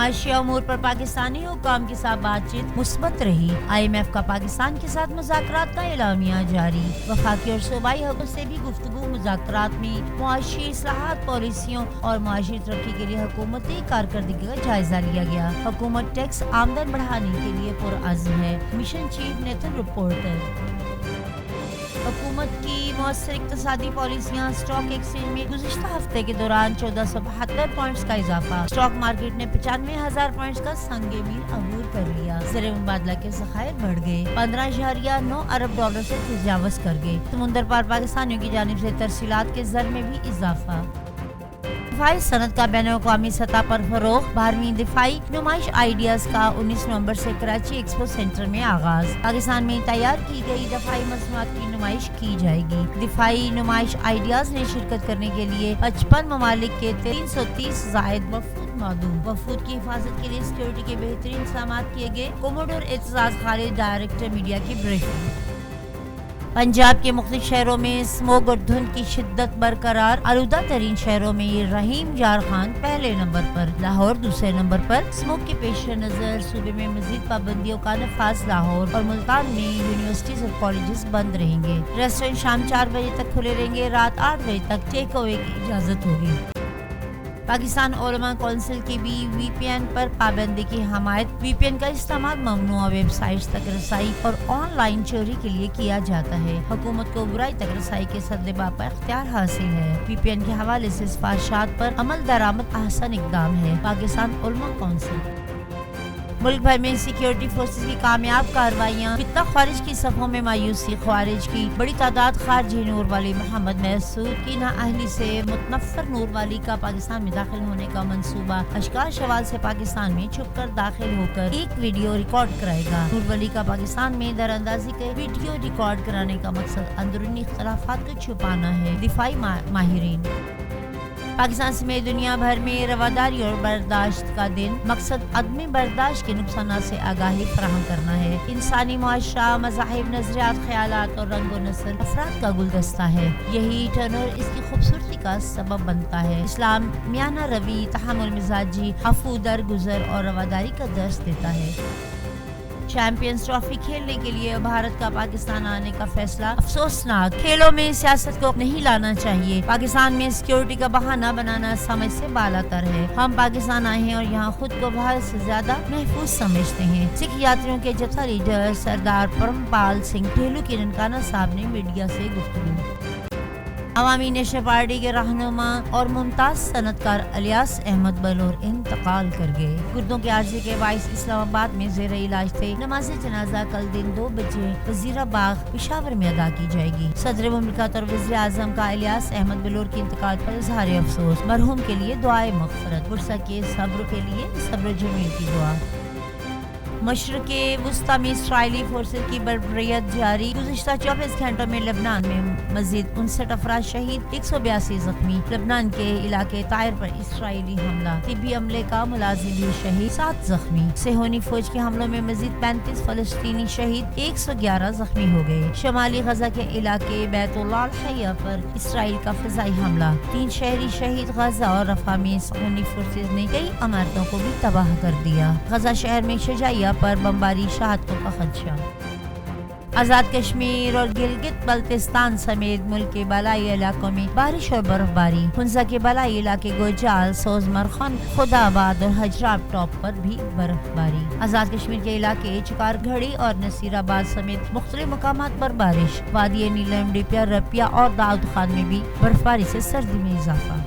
معاشی امور پر پاکستانی حکام کے ساتھ بات چیت مثبت رہی۔ IMF کا پاکستان کے ساتھ مذاکرات کا اعلامیہ جاری۔ وفاقی اور صوبائی حقوق سے بھی گفتگو۔ مذاکرات میں معاشی اصلاحات، پالیسیوں اور معاشی ترقی کے لیے حکومتی کارکردگی کا جائزہ لیا گیا۔ حکومت ٹیکس آمدن بڑھانے کے لیے پرعزم ہے۔ Mission chief Nitin reporter. حکومت کی مؤثر اقتصادی پالیسیاں۔ اسٹاک ایکسچینج میں گزشتہ ہفتے کے دوران 1472 پوائنٹس کا اضافہ۔ اسٹاک مارکیٹ نے 95,000 پوائنٹس کا سنگ میل عبور کر لیا۔ زر مبادلہ کے ذخائر بڑھ گئے، 15.9 ارب ڈالر سے تجاوز کر گئے۔ سمندر پار پاکستانیوں کی جانب سے ترسیلات کے زر میں بھی اضافہ۔ دفاعی صنعت کا بین الاقوامی سطح پر فروغ۔ 12ویں دفاعی نمائش آئیڈیاز کا 19 نومبر سے کراچی ایکسپو سینٹر میں آغاز۔ پاکستان میں تیار کی گئی دفاعی مصنوعات کی نمائش کی جائے گی۔ دفاعی نمائش آئیڈیاز نے شرکت کرنے کے لیے 55 ممالک کے 330 زائد وفود مدعو۔ وفود کی حفاظت کے لیے سیکیورٹی کے بہترین انتظامات کیے گئے۔ کوموڈور اعتزاز خالد، ڈائریکٹر میڈیا کی بریفنگ۔ پنجاب کے مختلف شہروں میں اسموگ اور دھند کی شدت برقرار۔ آلودہ ترین شہروں میں رحیم یار خان پہلے نمبر پر، لاہور دوسرے نمبر پر۔ اسموگ کے پیش نظر صوبے میں مزید پابندیوں کا نفاذ۔ لاہور اور ملتان میں یونیورسٹیز اور کالجز بند رہیں گے۔ ریسٹورینٹ شام 4 بجے تک کھلے رہیں گے، رات 8 بجے تک ٹیک اوے کی اجازت ہوگی۔ پاکستان علماء کونسل کی بھی وی پی این پر پابندی کی حمایت۔ وی پی این کا استعمال ممنوع ویب سائٹس تک رسائی اور آن لائن چوری کے لیے کیا جاتا ہے۔ حکومت کو برائی تک رسائی کے سدباب پر اختیار حاصل ہے۔ وی پی این کے حوالے سے سفارشات پر عمل درآمد احسن اقدام ہے۔ پاکستان علماء کونسل۔ ملک بھر میں سیکیورٹی فورسز کی کامیاب کارروائیاں۔ فتنہ خارج کی صفوں میں مایوسی۔ خوارج کی بڑی تعداد خارجی۔ نور والی محمد محسود کی نااہلی سے متنفر۔ نور والی کا پاکستان میں داخل ہونے کا منصوبہ۔ اشکار شوال سے پاکستان میں چھپ کر داخل ہو کر ایک ویڈیو ریکارڈ کرائے گا۔ نور والی کا پاکستان میں دراندازی کے ویڈیو ریکارڈ کرانے کا مقصد اندرونی اختلافات کو چھپانا ہے۔ دفاعی ماہرین۔ پاکستان سمیت دنیا بھر میں رواداری اور برداشت کا دن۔ مقصد عدم برداشت کے نقصانات سے آگاہی فراہم کرنا ہے۔ انسانی معاشرہ، مذاہب، نظریات، خیالات اور رنگ و نسل افراد کا گلدستہ ہے۔ یہی ٹنور اس کی خوبصورتی کا سبب بنتا ہے۔ اسلام میانہ روی، تحمل مزاجی، عفو، درگزر اور رواداری کا درس دیتا ہے۔ چیمپئنز ٹرافی کھیلنے کے لیے بھارت کا پاکستان آنے کا فیصلہ افسوسناک۔ کھیلوں میں سیاست کو نہیں لانا چاہیے۔ پاکستان میں سیکیورٹی کا بہانہ بنانا سمجھ سے بالاتر ہے۔ ہم پاکستان آئے ہیں اور یہاں خود کو بھارت سے زیادہ محفوظ سمجھتے ہیں۔ سکھ یاتریوں کے جتھا لیڈر سردار پرمپال سنگھ ڈھیلو کی ننکانہ صاحب نے میڈیا سے گفتگو۔ عوامی نیشنل پارٹی کے رہنما اور ممتاز صنعت کار الیاس احمد بلور انتقال کر گئے۔ گردوں کے عارضے کے باعث اسلام آباد میں زیر علاج تھے۔ نماز جنازہ کل دن 2 بجے وزیرہ باغ پشاور میں ادا کی جائے گی۔ صدر مملکت اور وزیر اعظم کا الیاس احمد بلور کے انتقال پر اظہار افسوس۔ مرحوم کے لیے دعائے مغفرت۔ ورثہ کے صبر کے لیے صبر جمیل کی دعا۔ مشرق وسطی میں اسرائیلی فورسز کی بربریت جاری۔ گزشتہ 24 گھنٹوں میں لبنان میں مزید 59 افراد شہید، 182 زخمی۔ لبنان کے علاقے طائر پر اسرائیلی حملہ، طبی عملے کا ملازم بھی شہید، 7 زخمی۔ صہیونی فوج کے حملوں میں مزید 35 فلسطینی شہید، 111 زخمی ہو گئے۔ شمالی غزہ کے علاقے بیت اللہ الحیہ پر اسرائیل کا فضائی حملہ، 3 شہری شہید۔ غزہ اور رفح میں صہیونی فورسز نے کئی عمارتوں کو بھی تباہ کر دیا۔ غزہ شہر میں شجاعیہ پر بمباری، شہادتوں کا خدشہ۔ آزاد کشمیر اور گلگت بلتستان سمیت ملک کے بالائی علاقوں میں بارش اور برف باری۔ ہنزا کے بالائی علاقے گوجال، سوزمرخان، خدا آباد اور حجراب ٹاپ پر بھی برف باری۔ آزاد کشمیر کے علاقے چکار گھڑی اور نصیر آباد سمیت مختلف مقامات پر بارش۔ وادی نیلم، ڈپیا، رپیا اور داؤد خان میں بھی برف باری سے سردی میں اضافہ۔